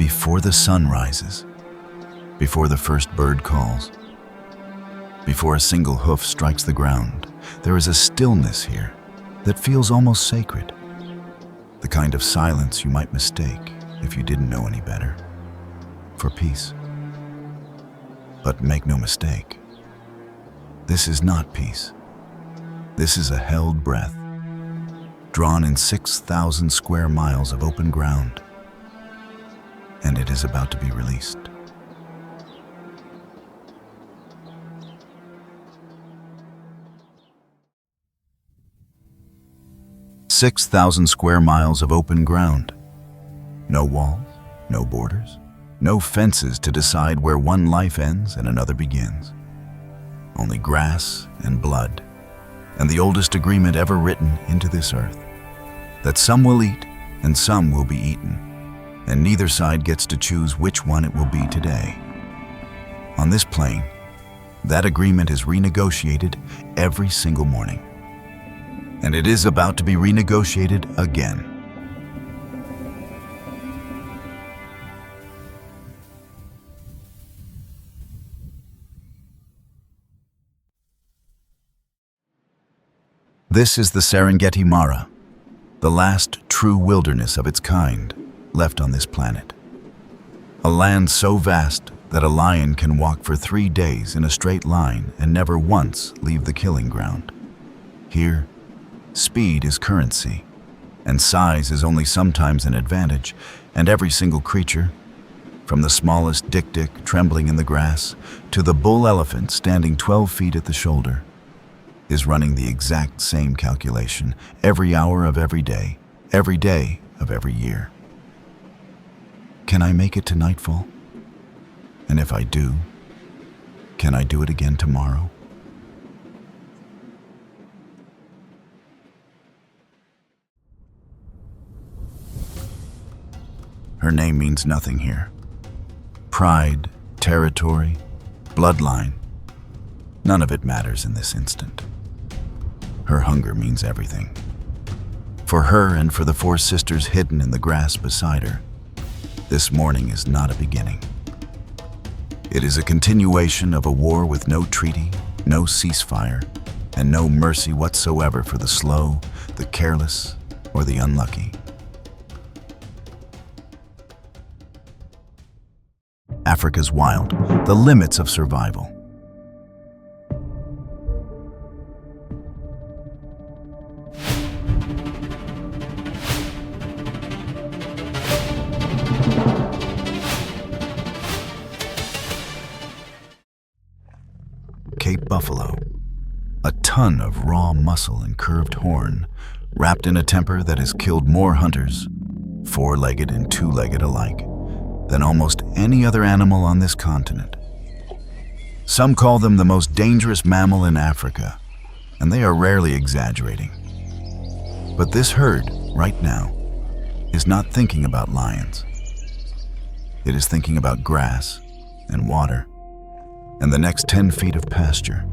Before the sun rises, before the first bird calls, before a single hoof strikes the ground, there is a stillness here that feels almost sacred. The kind of silence you might mistake, if you didn't know any better, for peace. But make no mistake, this is not peace. This is a held breath, drawn in 6,000 square miles of open ground, and it is about to be released. "6,000 square miles of open ground. No walls, no borders, no fences to decide where one life ends and another begins. Only grass and blood, and the oldest agreement ever written into this earth, that some will eat and some will be eaten, and neither side gets to choose which one it will be today. On this plane, that agreement is renegotiated every single morning. And it is about to be renegotiated again. This is the Serengeti-Mara, the last true wilderness of its kind left on this planet. A land so vast that a lion can walk for 3 days in a straight line and never once leave the killing ground. Here, speed is currency, and size is only sometimes an advantage, and every single creature, from the smallest dik-dik trembling in the grass to the bull elephant standing 12 feet at the shoulder, is running the exact same calculation every hour of every day of every year. Can I make it to nightfall? And if I do, can I do it again tomorrow? Her name means nothing here. Pride, territory, bloodline, none of it matters in this instant. Her hunger means everything. For her and for the 4 sisters hidden in the grass beside her, this morning is not a beginning. It is a continuation of a war with no treaty, no ceasefire, and no mercy whatsoever for the slow, the careless, or the unlucky. Africa's wild, the limits of survival. Cape buffalo, a ton of raw muscle and curved horn, wrapped in a temper that has killed more hunters, 4-legged and 2-legged alike, than almost any other animal on this continent. Some call them the most dangerous mammal in Africa, and they are rarely exaggerating. But this herd, right now, is not thinking about lions. It is thinking about grass and water and the next 10 feet of pasture.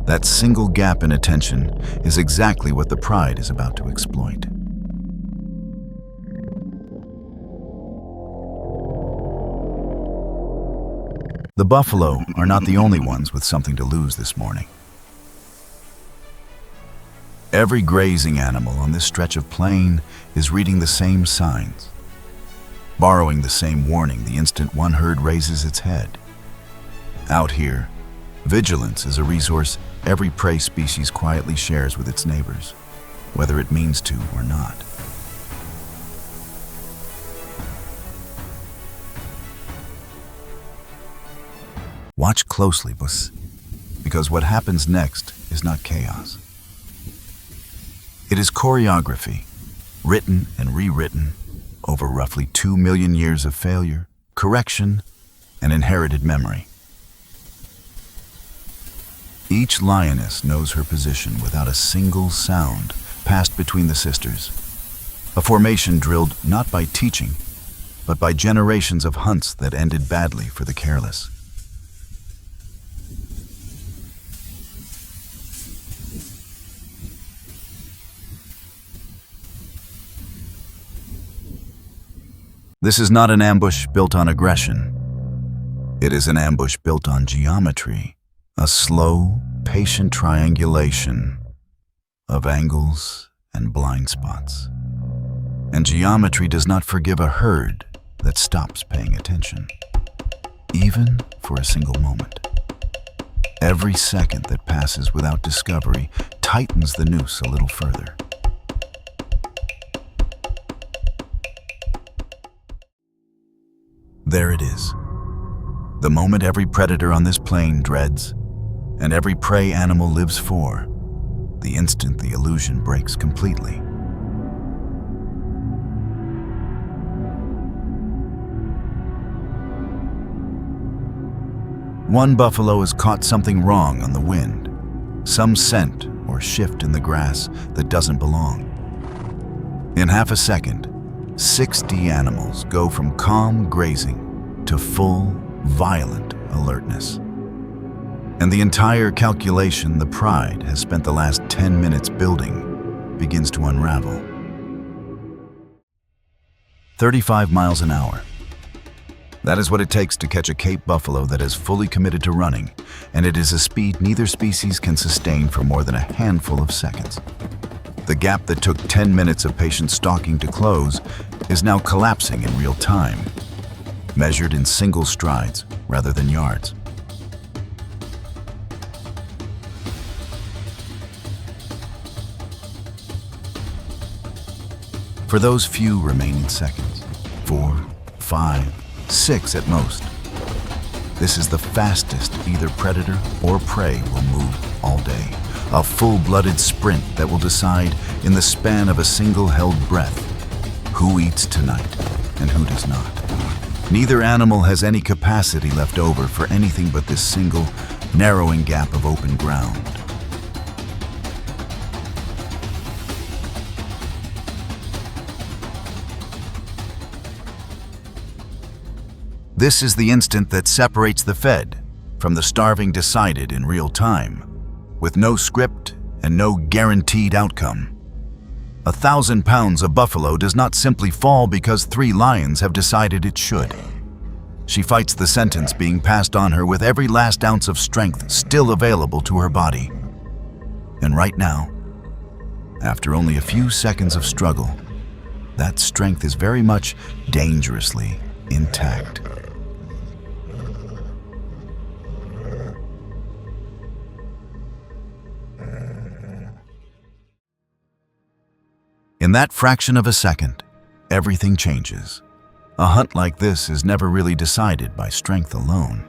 That single gap in attention is exactly what the pride is about to exploit. The buffalo are not the only ones with something to lose this morning. Every grazing animal on this stretch of plain is reading the same signs, borrowing the same warning the instant one herd raises its head. Out here, vigilance is a resource every prey species quietly shares with its neighbors, whether it means to or not. Watch closely, because what happens next is not chaos. It is choreography, written and rewritten over roughly 2 million years of failure, correction, and inherited memory. Each lioness knows her position without a single sound passed between the sisters, a formation drilled not by teaching, but by generations of hunts that ended badly for the careless. This is not an ambush built on aggression. It is an ambush built on geometry, a slow, patient triangulation of angles and blind spots. And geometry does not forgive a herd that stops paying attention, even for a single moment. Every second that passes without discovery tightens the noose a little further. There it is, the moment every predator on this plain dreads, and every prey animal lives for, the instant the illusion breaks completely. One buffalo has caught something wrong on the wind, some scent or shift in the grass that doesn't belong. In half a second, 60 animals go from calm grazing to full, violent alertness. And the entire calculation the pride has spent the last 10 minutes building begins to unravel. 35 miles an hour. That is what it takes to catch a Cape buffalo that is fully committed to running, and it is a speed neither species can sustain for more than a handful of seconds. The gap that took 10 minutes of patient stalking to close is now collapsing in real time, measured in single strides rather than yards. For those few remaining seconds, 4, 5, 6 at most, this is the fastest either predator or prey will move all day. A full-blooded sprint that will decide in the span of a single held breath who eats tonight and who does not. Neither animal has any capacity left over for anything but this single, narrowing gap of open ground. This is the instant that separates the fed from the starving decided in real time, with no script and no guaranteed outcome. 1,000 pounds of buffalo does not simply fall because 3 lions have decided it should. She fights the sentence being passed on her with every last ounce of strength still available to her body. And right now, after only a few seconds of struggle, that strength is very much dangerously intact. In that fraction of a second, everything changes. A hunt like this is never really decided by strength alone.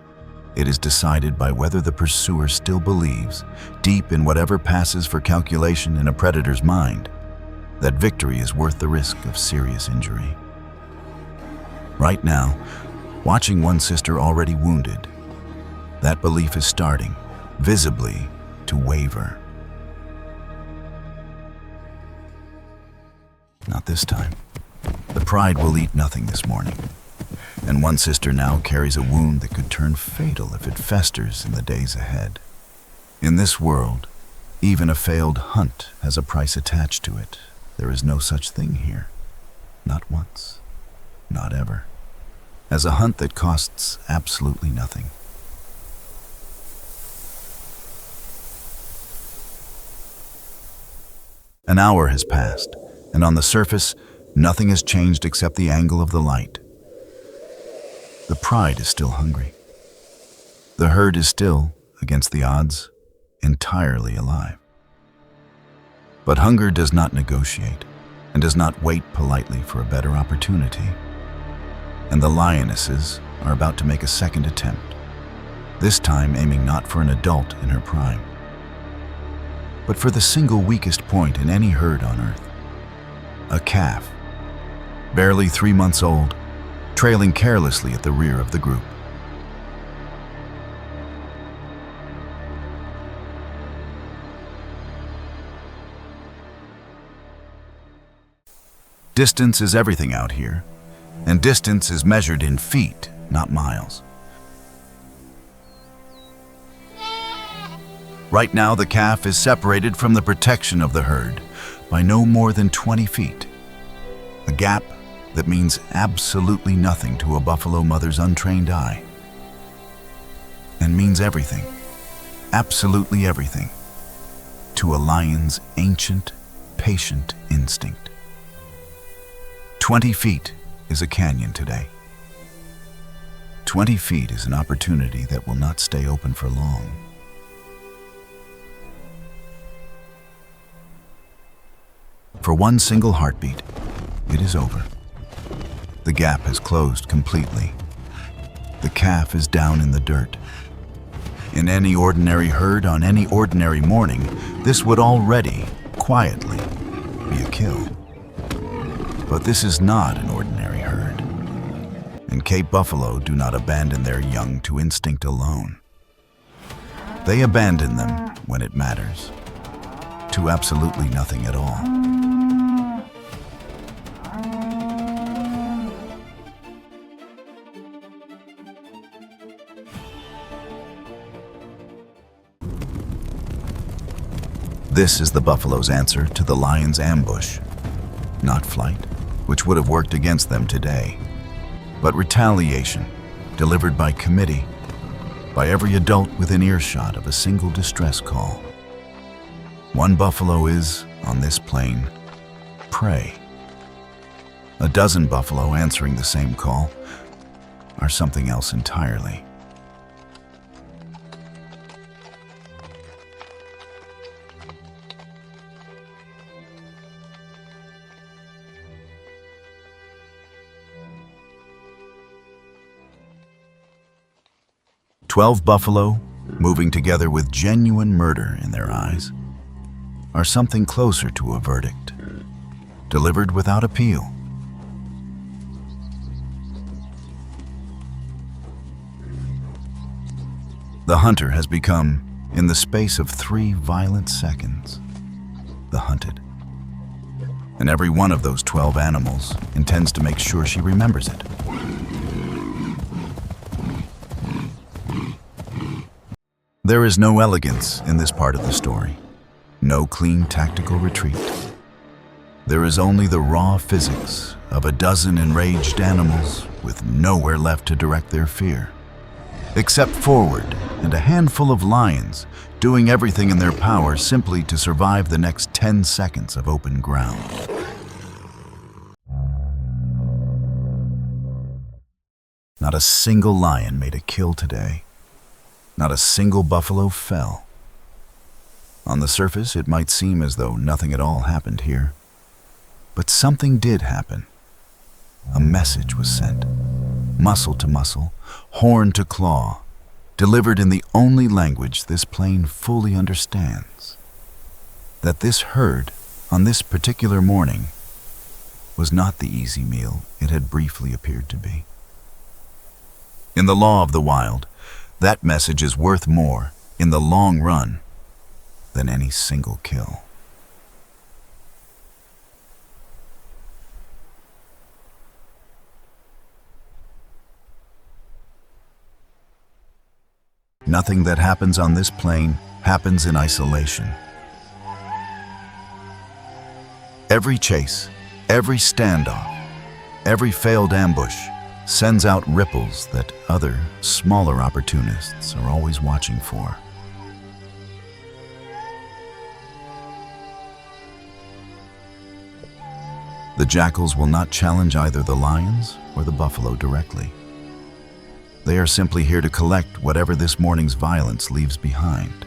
It is decided by whether the pursuer still believes, deep in whatever passes for calculation in a predator's mind, that victory is worth the risk of serious injury. Right now, watching one sister already wounded, that belief is starting, visibly, to waver. Not this time. The pride will eat nothing this morning, and one sister now carries a wound that could turn fatal if it festers in the days ahead. In this world, even a failed hunt has a price attached to it. There is no such thing here. Not once. Not ever. As a hunt that costs absolutely nothing. An hour has passed, and on the surface, nothing has changed except the angle of the light. The pride is still hungry. The herd is still, against the odds, entirely alive. But hunger does not negotiate and does not wait politely for a better opportunity. And the lionesses are about to make a second attempt, this time aiming not for an adult in her prime, but for the single weakest point in any herd on earth. A calf, barely 3 months old, trailing carelessly at the rear of the group. Distance is everything out here, and distance is measured in feet, not miles. Right now, the calf is separated from the protection of the herd by no more than 20 feet. A gap that means absolutely nothing to a buffalo mother's untrained eye, and means everything, absolutely everything, to a lion's ancient, patient instinct. 20 feet is a canyon today. 20 feet is an opportunity that will not stay open for long. For one single heartbeat, it is over. The gap has closed completely. The calf is down in the dirt. In any ordinary herd on any ordinary morning, this would already, quietly, be a kill. But this is not an ordinary herd. And Cape buffalo do not abandon their young to instinct alone. They abandon them when it matters, to absolutely nothing at all. This is the buffalo's answer to the lion's ambush. Not flight, which would have worked against them today, but retaliation, delivered by committee, by every adult within earshot of a single distress call. One buffalo is, on this plain, prey. A dozen buffalo answering the same call are something else entirely. "12 buffalo, moving together with genuine murder in their eyes, are something closer to a verdict, delivered without appeal. The hunter has become, in the space of 3 violent seconds, the hunted. And every one of those 12 animals intends to make sure she remembers it. There is no elegance in this part of the story, no clean tactical retreat. There is only the raw physics of a dozen enraged animals with nowhere left to direct their fear, except forward and a handful of lions doing everything in their power simply to survive the next 10 seconds of open ground. Not a single lion made a kill today. Not a single buffalo fell. On the surface, it might seem as though nothing at all happened here. But something did happen. A message was sent, muscle to muscle, horn to claw, delivered in the only language this plain fully understands. That this herd, on this particular morning, was not the easy meal it had briefly appeared to be. In the law of the wild, that message is worth more, in the long run, than any single kill. Nothing that happens on this plain happens in isolation. Every chase, every standoff, every failed ambush sends out ripples that other, smaller opportunists are always watching for. The jackals will not challenge either the lions or the buffalo directly. They are simply here to collect whatever this morning's violence leaves behind.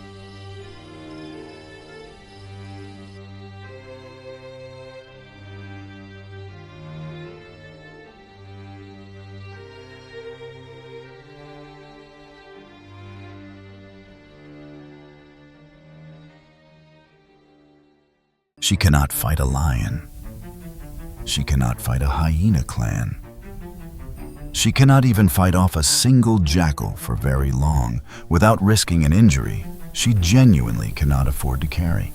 She cannot fight a lion. She cannot fight a hyena clan. She cannot even fight off a single jackal for very long without risking an injury she genuinely cannot afford to carry.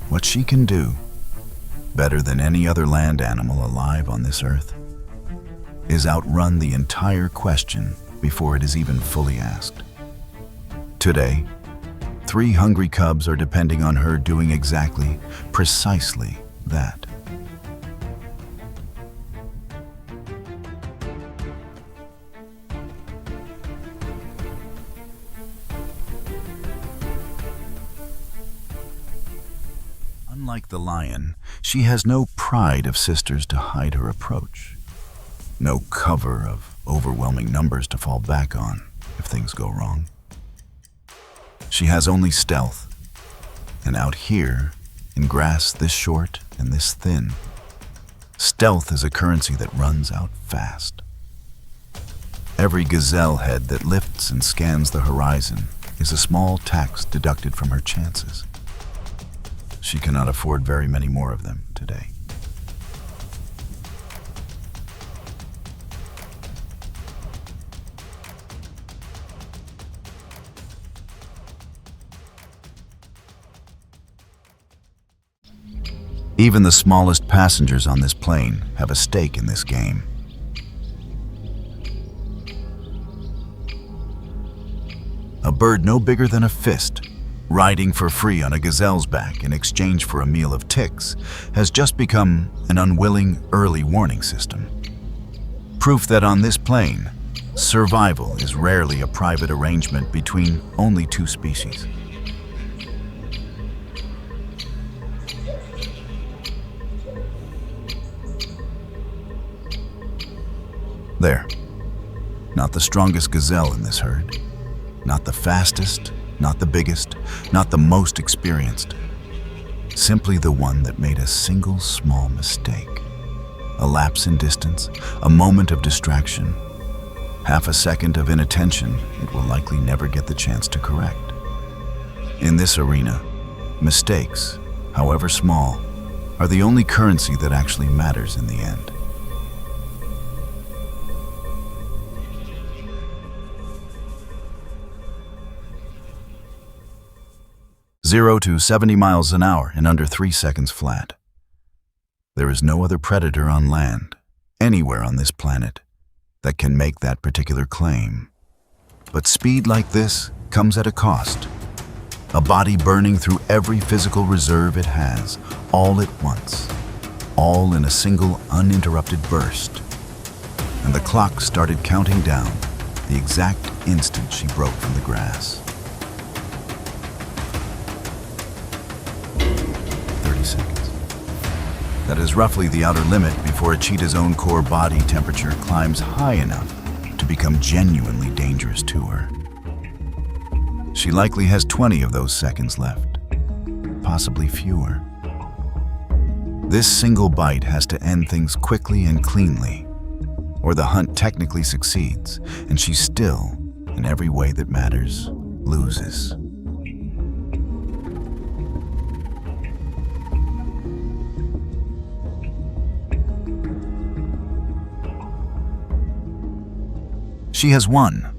What she can do, better than any other land animal alive on this earth, is outrun the entire question before it is even fully asked. Today, 3 hungry cubs are depending on her doing exactly, precisely that. Unlike the lion, she has no pride of sisters to hide her approach, no cover of overwhelming numbers to fall back on if things go wrong. She has only stealth, and out here, in grass this short and this thin, stealth is a currency that runs out fast. Every gazelle head that lifts and scans the horizon is a small tax deducted from her chances. She cannot afford very many more of them today. Even the smallest passengers on this plane have a stake in this game. A bird no bigger than a fist, riding for free on a gazelle's back in exchange for a meal of ticks, has just become an unwilling early warning system. Proof that on this plane, survival is rarely a private arrangement between only two species. There. Not the strongest gazelle in this herd. Not the fastest, not the biggest, not the most experienced. Simply the one that made a single small mistake. A lapse in distance, a moment of distraction, half a second of inattention it will likely never get the chance to correct. In this arena, mistakes, however small, are the only currency that actually matters in the end. 0 to 70 miles an hour in under 3 seconds flat. There is no other predator on land, anywhere on this planet, that can make that particular claim. But speed like this comes at a cost. A body burning through every physical reserve it has, all at once, all in a single uninterrupted burst. And the clock started counting down the exact instant she broke from the grass. 30 seconds. That is roughly the outer limit before a cheetah's own core body temperature climbs high enough to become genuinely dangerous to her. She likely has 20 of those seconds left, possibly fewer. This single bite has to end things quickly and cleanly, or the hunt technically succeeds, and she still, in every way that matters, loses. She has won,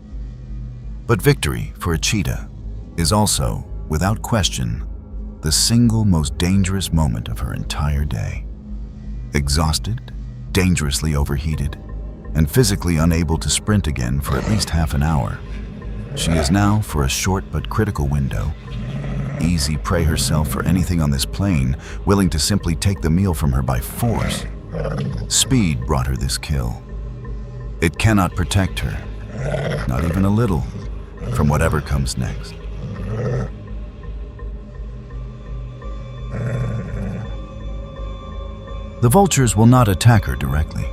but victory for a cheetah is also, without question, the single most dangerous moment of her entire day. Exhausted, dangerously overheated, and physically unable to sprint again for at least half an hour, she is now, for a short but critical window, easy prey herself for anything on this plane, willing to simply take the meal from her by force. Speed brought her this kill. It cannot protect her, not even a little, from whatever comes next. The vultures will not attack her directly.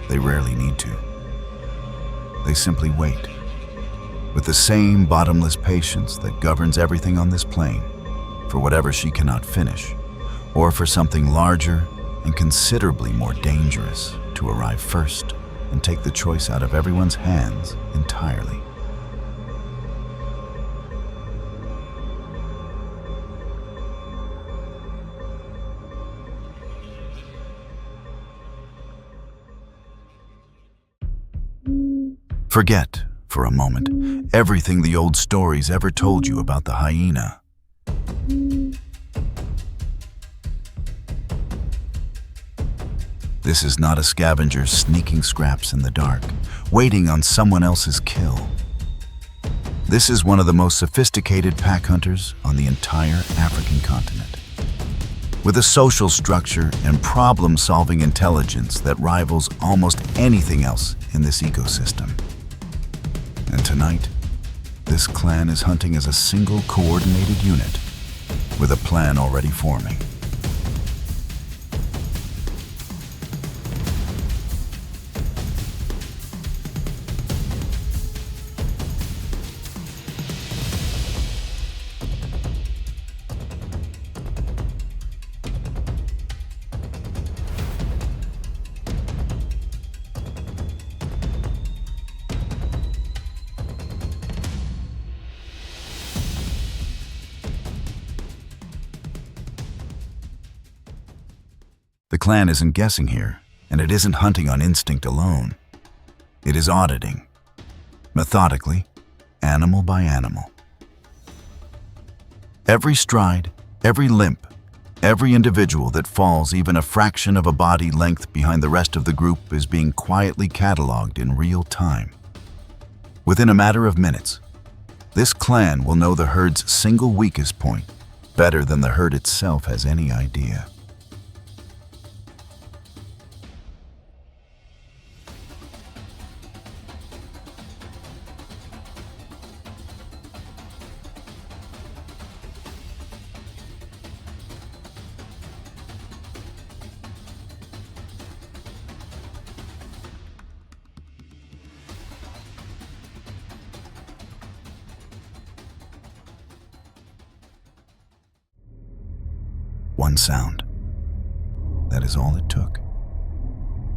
They rarely need to. They simply wait, with the same bottomless patience that governs everything on this plane, for whatever she cannot finish, or for something larger and considerably more dangerous to arrive first and take the choice out of everyone's hands entirely. Forget, for a moment, everything the old stories ever told you about the hyena. This is not a scavenger sneaking scraps in the dark, waiting on someone else's kill. This is one of the most sophisticated pack hunters on the entire African continent, with a social structure and problem-solving intelligence that rivals almost anything else in this ecosystem. And tonight, this clan is hunting as a single coordinated unit, with a plan already forming. The clan isn't guessing here, and it isn't hunting on instinct alone. It is auditing, methodically, animal by animal. Every stride, every limp, every individual that falls even a fraction of a body length behind the rest of the group is being quietly cataloged in real time. Within a matter of minutes, this clan will know the herd's single weakest point better than the herd itself has any idea. One sound. That is all it took.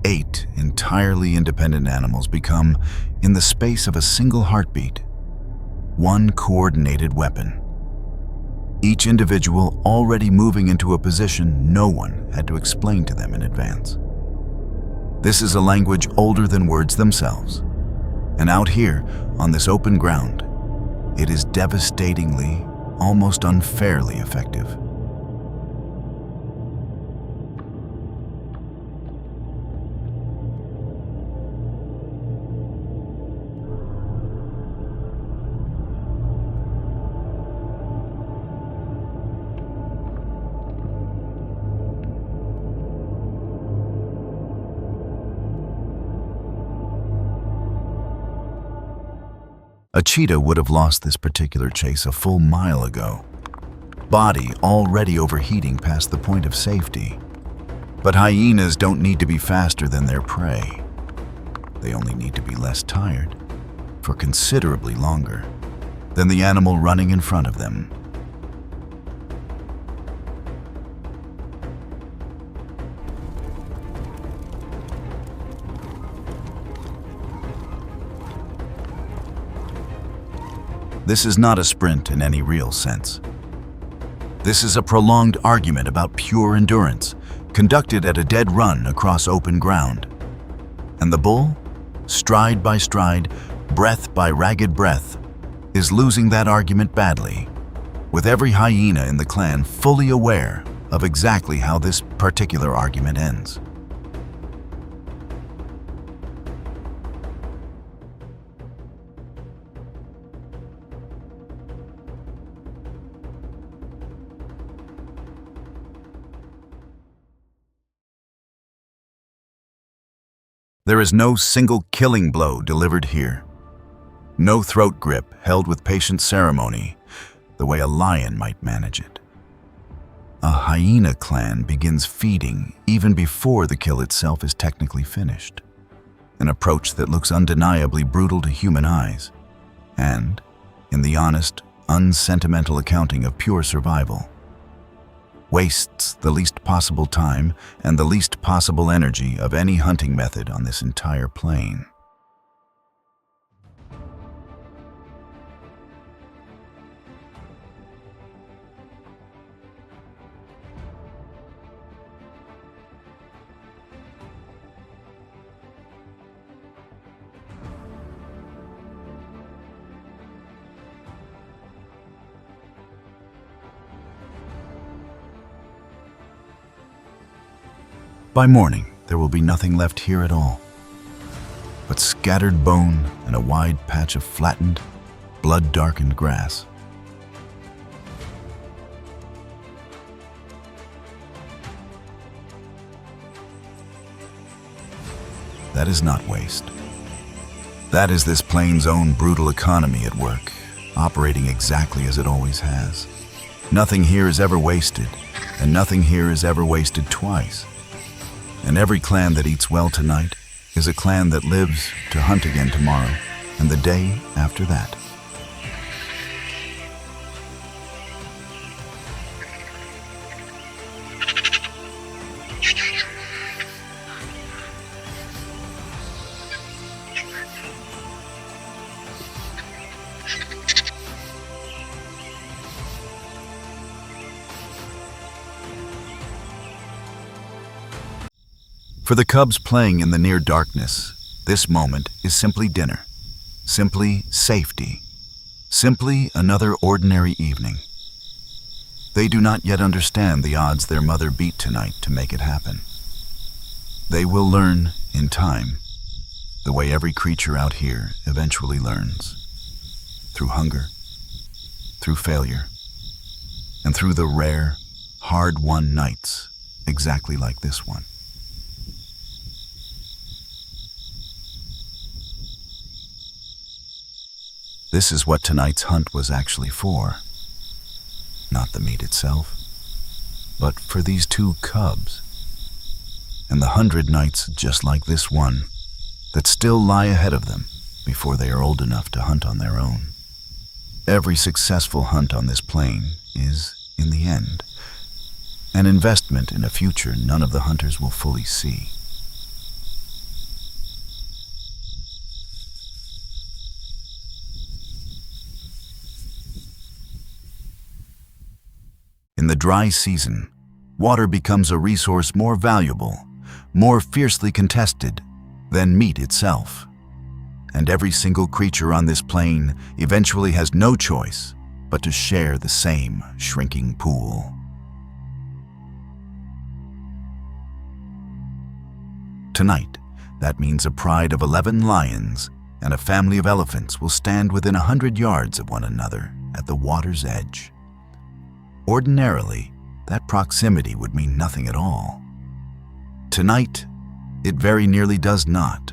8 entirely independent animals become, in the space of a single heartbeat, one coordinated weapon. Each individual already moving into a position no one had to explain to them in advance. This is a language older than words themselves, and out here, on this open ground, it is devastatingly, almost unfairly effective. A cheetah would have lost this particular chase a full mile ago, body already overheating past the point of safety. But hyenas don't need to be faster than their prey. They only need to be less tired, for considerably longer, than the animal running in front of them. This is not a sprint in any real sense. This is a prolonged argument about pure endurance, conducted at a dead run across open ground. And the bull, stride by stride, breath by ragged breath, is losing that argument badly, with every hyena in the clan fully aware of exactly how this particular argument ends. There is no single killing blow delivered here. No throat grip held with patient ceremony, the way a lion might manage it. A hyena clan begins feeding even before the kill itself is technically finished, an approach that looks undeniably brutal to human eyes, and, in the honest, unsentimental accounting of pure survival, wastes the least possible time and the least possible energy of any hunting method on this entire plain. By morning, there will be nothing left here at all, but scattered bone and a wide patch of flattened, blood-darkened grass. That is not waste. That is this plain's own brutal economy at work, operating exactly as it always has. Nothing here is ever wasted, and nothing here is ever wasted twice. And every clan that eats well tonight is a clan that lives to hunt again tomorrow and the day after that. For the cubs playing in the near darkness, this moment is simply dinner, simply safety, simply another ordinary evening. They do not yet understand the odds their mother beat tonight to make it happen. They will learn in time, the way every creature out here eventually learns. Through hunger, through failure, and through the rare, hard-won nights exactly like this one. This is what tonight's hunt was actually for. Not the meat itself, but for these two cubs. And the 100 nights just like this one that still lie ahead of them before they are old enough to hunt on their own. Every successful hunt on this plain is, in the end, an investment in a future none of the hunters will fully see. In the dry season, water becomes a resource more valuable, more fiercely contested than meat itself. And every single creature on this plain eventually has no choice but to share the same shrinking pool. Tonight, that means a pride of 11 lions and a family of elephants will stand within 100 yards of one another at the water's edge. Ordinarily, that proximity would mean nothing at all. Tonight, it very nearly does not.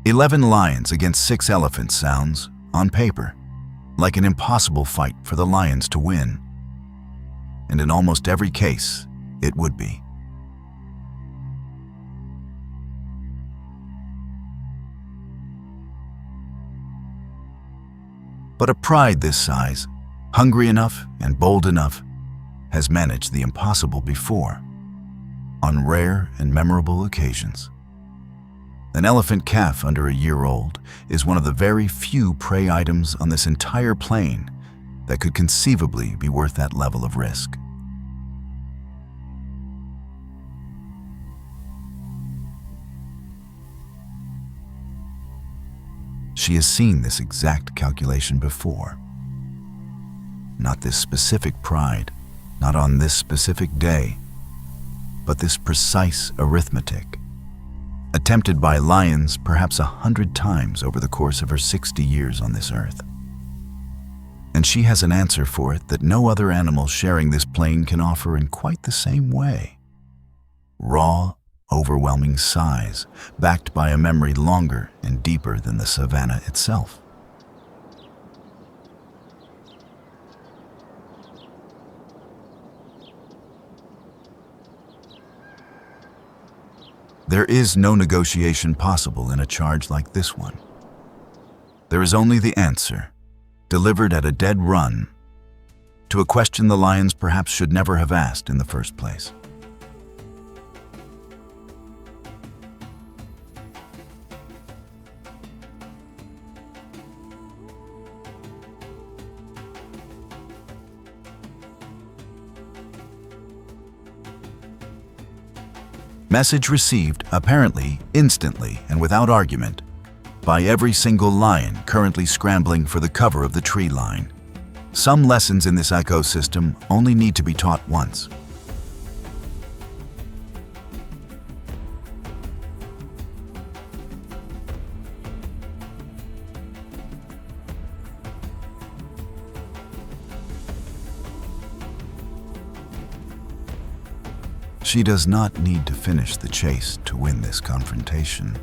"11 lions against 6 elephants" sounds, on paper, like an impossible fight for the lions to win. And in almost every case, it would be. But a pride this size, hungry enough and bold enough, has managed the impossible before, on rare and memorable occasions. An elephant calf under a year old is one of the very few prey items on this entire plain that could conceivably be worth that level of risk. She has seen this exact calculation before. Not this specific pride, not on this specific day, but this precise arithmetic, attempted by lions perhaps 100 times over the course of her 60 years on this earth. And she has an answer for it that no other animal sharing this plain can offer in quite the same way. Raw, overwhelming size, backed by a memory longer and deeper than the savanna itself. There is no negotiation possible in a charge like this one. There is only the answer, delivered at a dead run, to a question the lions perhaps should never have asked in the first place. Message received, apparently instantly and without argument, by every single lion currently scrambling for the cover of the tree line. Some lessons in this ecosystem only need to be taught once. She does not need to finish the chase to win this confrontation.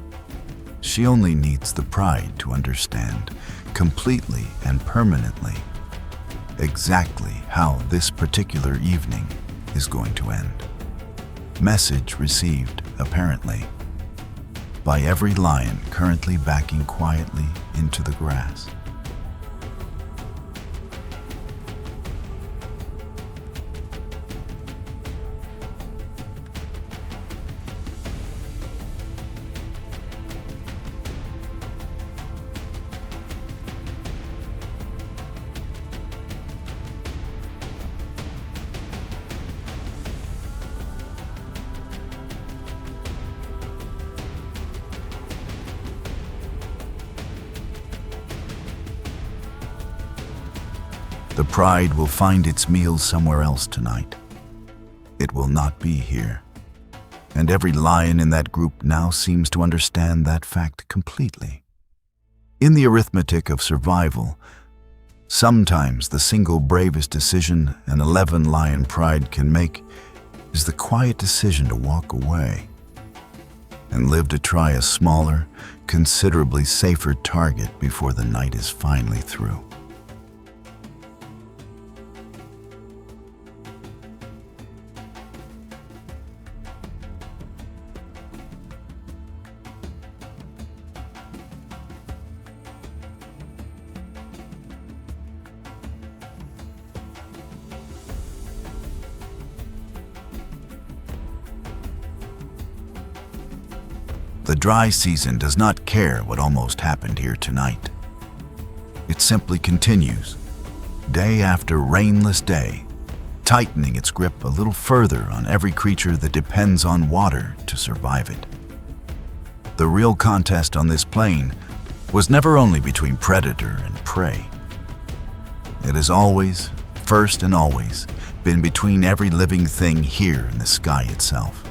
She only needs the pride to understand, completely and permanently, exactly how this particular evening is going to end. Message received, apparently, by every lion currently backing quietly into the grass. The pride will find its meals somewhere else tonight. It will not be here. And every lion in that group now seems to understand that fact completely. In the arithmetic of survival, sometimes the single bravest decision an 11 lion pride can make is the quiet decision to walk away and live to try a smaller, considerably safer target before the night is finally through. The dry season does not care what almost happened here tonight. It simply continues, day after rainless day, tightening its grip a little further on every creature that depends on water to survive it. The real contest on this plain was never only between predator and prey. It has always, first and always, been between every living thing here in the sky itself.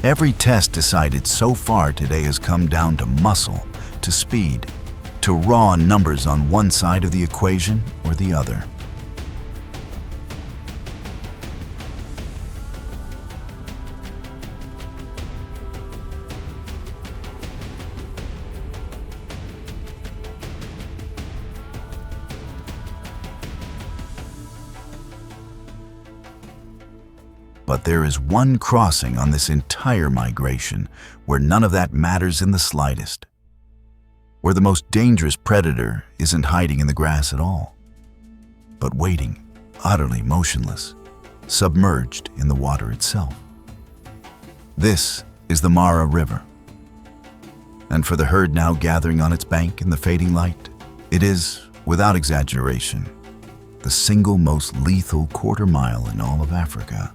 Every test decided so far today has come down to muscle, to speed, to raw numbers on one side of the equation or the other. But there is one crossing on this entire migration where none of that matters in the slightest, where the most dangerous predator isn't hiding in the grass at all, but waiting, utterly motionless, submerged in the water itself. This is the Mara River. And for the herd now gathering on its bank in the fading light, it is, without exaggeration, the single most lethal quarter mile in all of Africa.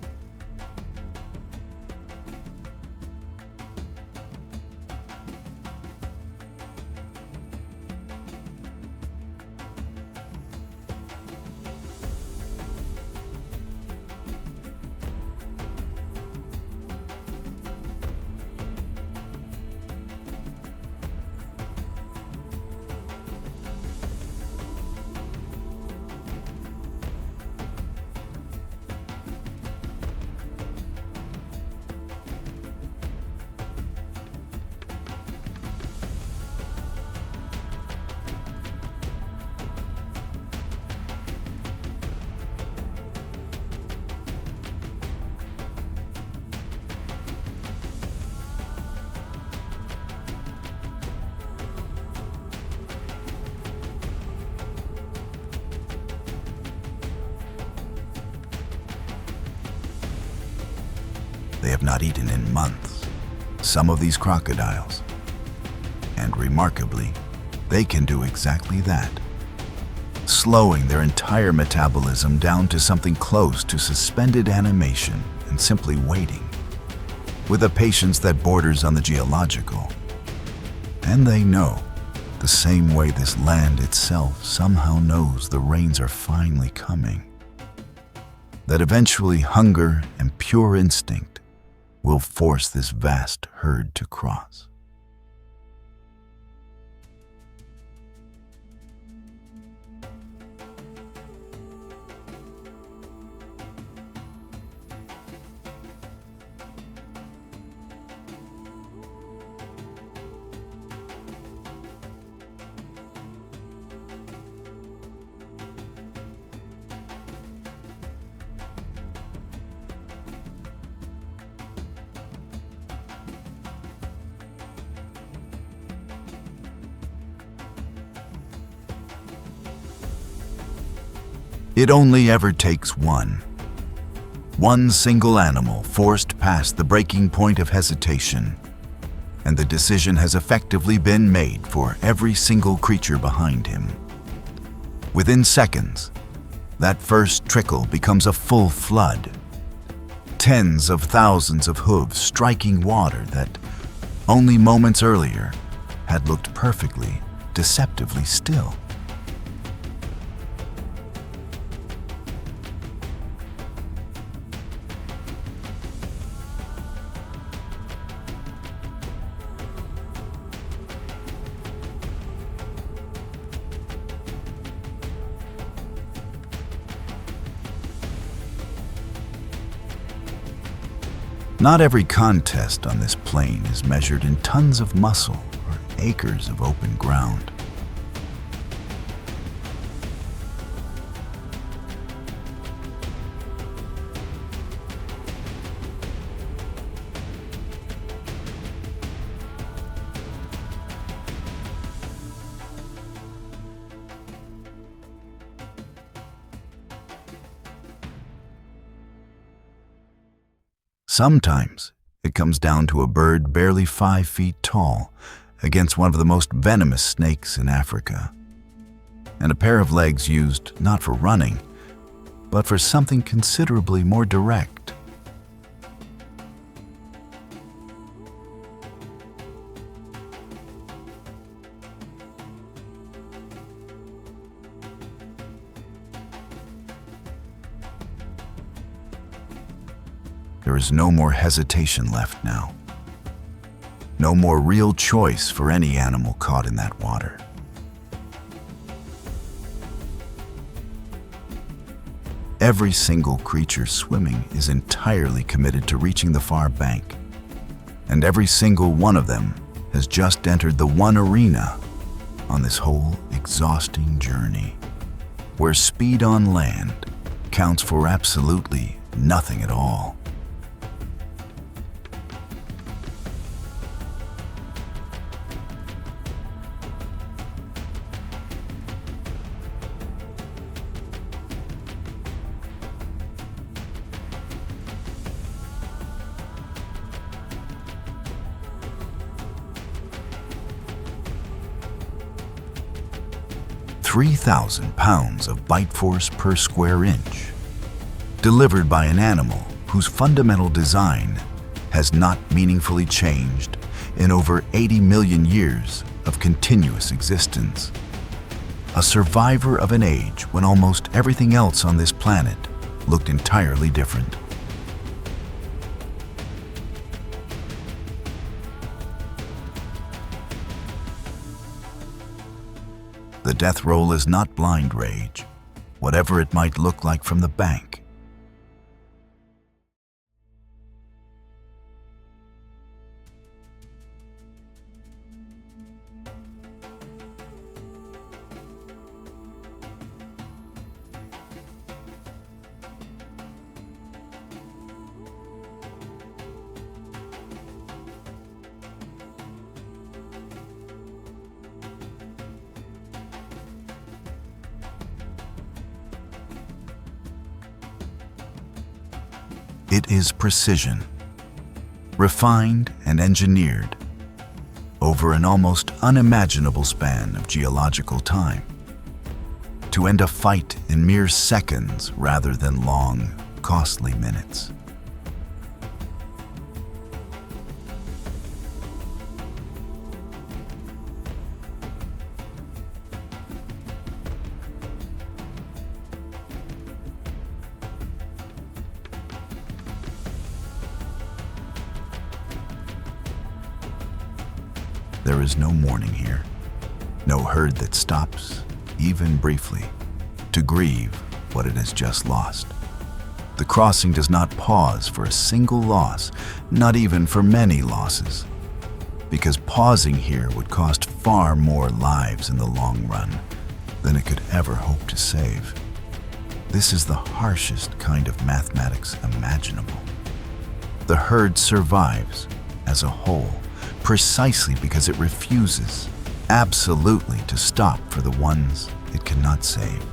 They have not eaten in months, some of these crocodiles. And remarkably, they can do exactly that, slowing their entire metabolism down to something close to suspended animation and simply waiting, with a patience that borders on the geological. And they know, the same way this land itself somehow knows the rains are finally coming, that eventually hunger and pure instinct will force this vast herd to cross. It only ever takes one single animal forced past the breaking point of hesitation, and the decision has effectively been made for every single creature behind him. Within seconds, That first trickle becomes a full flood. Tens of thousands of hooves striking water that, only moments earlier, had looked perfectly, deceptively still. Not every contest on this plain is measured in tons of muscle or acres of open ground. Sometimes it comes down to a bird barely 5 feet tall against one of the most venomous snakes in Africa, and a pair of legs used not for running, but for something considerably more direct. There is no more hesitation left now. No more real choice for any animal caught in that water. Every single creature swimming is entirely committed to reaching the far bank, and every single one of them has just entered the one arena on this whole exhausting journey, where speed on land counts for absolutely nothing at all. £3,000 of bite force per square inch, delivered by an animal whose fundamental design has not meaningfully changed in over 80 million years of continuous existence. A survivor of an age when almost everything else on this planet looked entirely different. The death roll is not blind rage, whatever it might look like from the bank. It is precision, refined and engineered over an almost unimaginable span of geological time, to end a fight in mere seconds rather than long, costly minutes. There is no mourning here, no herd that stops, even briefly, to grieve what it has just lost. The crossing does not pause for a single loss, not even for many losses, because pausing here would cost far more lives in the long run than it could ever hope to save. This is the harshest kind of mathematics imaginable. The herd survives as a whole, precisely because it refuses absolutely to stop for the ones it cannot save.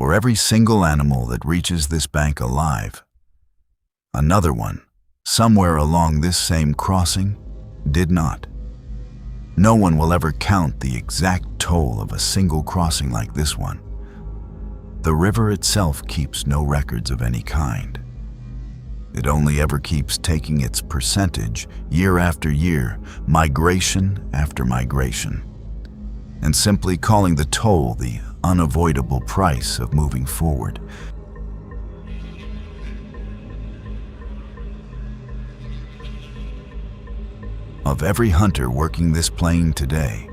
For every single animal that reaches this bank alive, another one, somewhere along this same crossing, did not. No one will ever count the exact toll of a single crossing like this one. The river itself keeps no records of any kind. It only ever keeps taking its percentage year after year, migration after migration, and simply calling the toll the unavoidable price of moving forward. Of every hunter working this plain today,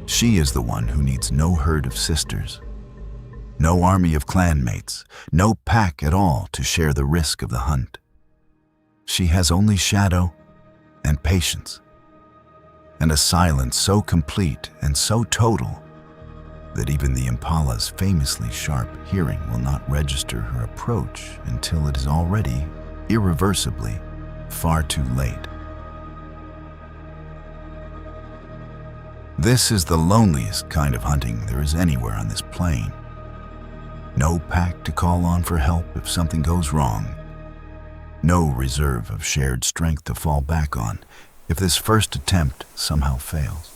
she is the one who needs no herd of sisters, no army of clanmates, no pack at all to share the risk of the hunt. She has only shadow and patience, and a silence so complete and so total that even the impala's famously sharp hearing will not register her approach until it is already, irreversibly, far too late. This is the loneliest kind of hunting there is anywhere on this plain. No pack to call on for help if something goes wrong. No reserve of shared strength to fall back on if this first attempt somehow fails.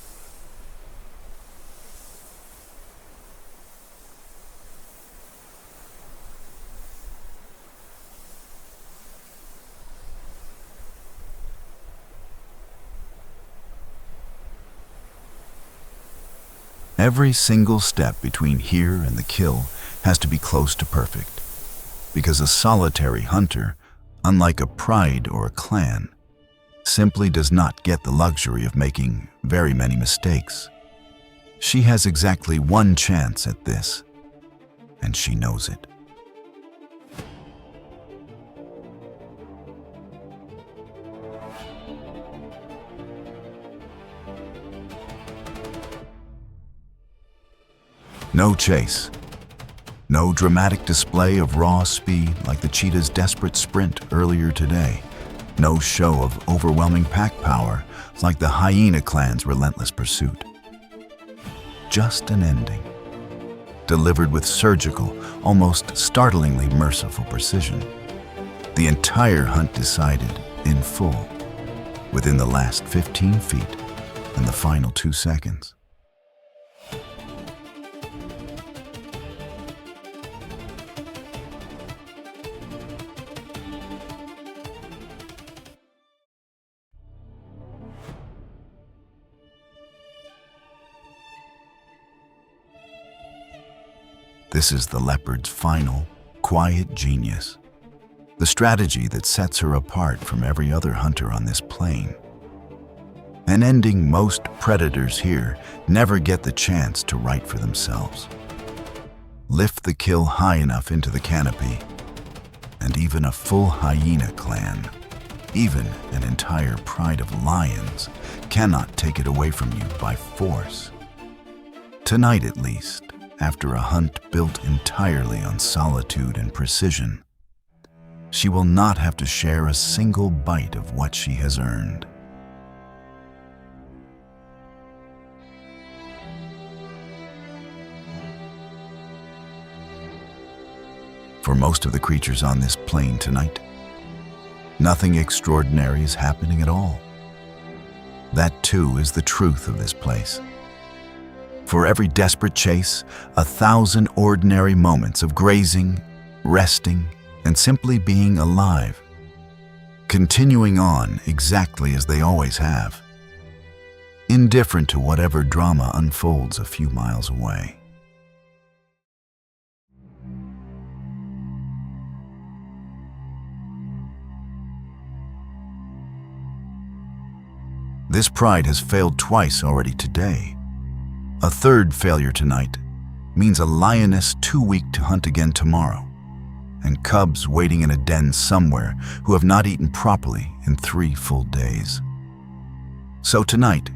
Every single step between here and the kill has to be close to perfect, because a solitary hunter, unlike a pride or a clan, simply does not get the luxury of making very many mistakes. She has exactly one chance at this, and she knows it. No chase. No dramatic display of raw speed like the cheetah's desperate sprint earlier today. No show of overwhelming pack power like the hyena clan's relentless pursuit. Just an ending, delivered with surgical, almost startlingly merciful precision. The entire hunt decided in full, within the last 15 feet and the final 2 seconds. This is the leopard's final, quiet genius, the strategy that sets her apart from every other hunter on this plain. An ending most predators here never get the chance to write for themselves. Lift the kill high enough into the canopy, and even a full hyena clan, even an entire pride of lions, cannot take it away from you by force. Tonight at least, after a hunt built entirely on solitude and precision, she will not have to share a single bite of what she has earned. For most of the creatures on this plain tonight, nothing extraordinary is happening at all. That too is the truth of this place. For every desperate chase, 1,000 ordinary moments of grazing, resting, and simply being alive, continuing on exactly as they always have, indifferent to whatever drama unfolds a few miles away. This pride has failed twice already today. A third failure tonight means a lioness too weak to hunt again tomorrow, and cubs waiting in a den somewhere who have not eaten properly in 3 full days. So tonight,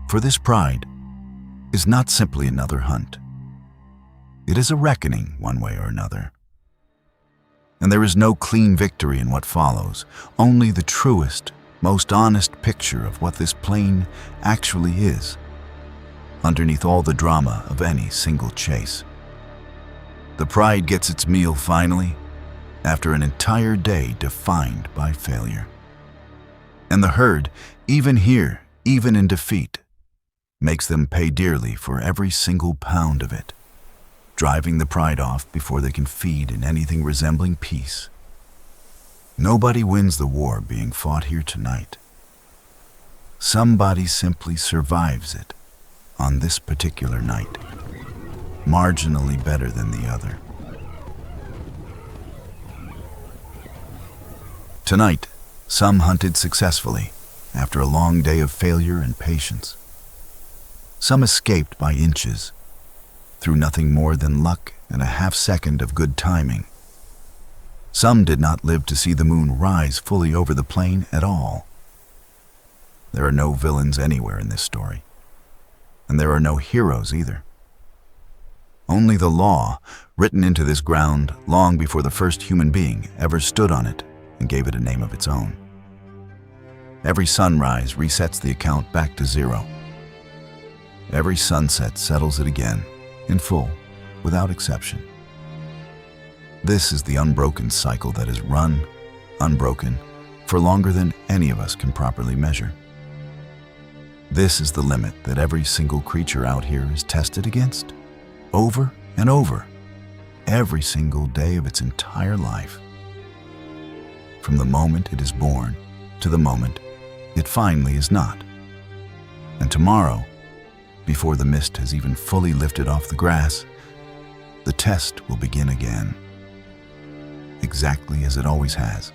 for this pride, is not simply another hunt. It is a reckoning one way or another. And there is no clean victory in what follows, only the truest, most honest picture of what this plain actually is, underneath all the drama of any single chase. The pride gets its meal finally, after an entire day defined by failure. And the herd, even here, even in defeat, makes them pay dearly for every single pound of it, driving the pride off before they can feed in anything resembling peace. Nobody wins the war being fought here tonight. Somebody simply survives it on this particular night, marginally better than the other. Tonight, some hunted successfully after a long day of failure and patience. Some escaped by inches, through nothing more than luck and a half-second of good timing. Some did not live to see the moon rise fully over the plain at all. There are no villains anywhere in this story, and there are no heroes either. Only the law, written into this ground long before the first human being ever stood on it and gave it a name of its own. Every sunrise resets the account back to zero. Every sunset settles it again, in full, without exception. This is the unbroken cycle that has run, unbroken, for longer than any of us can properly measure. This is the limit that every single creature out here is tested against, over and over, every single day of its entire life. From the moment it is born to the moment it finally is not. And tomorrow, before the mist has even fully lifted off the grass, the test will begin again, exactly as it always has.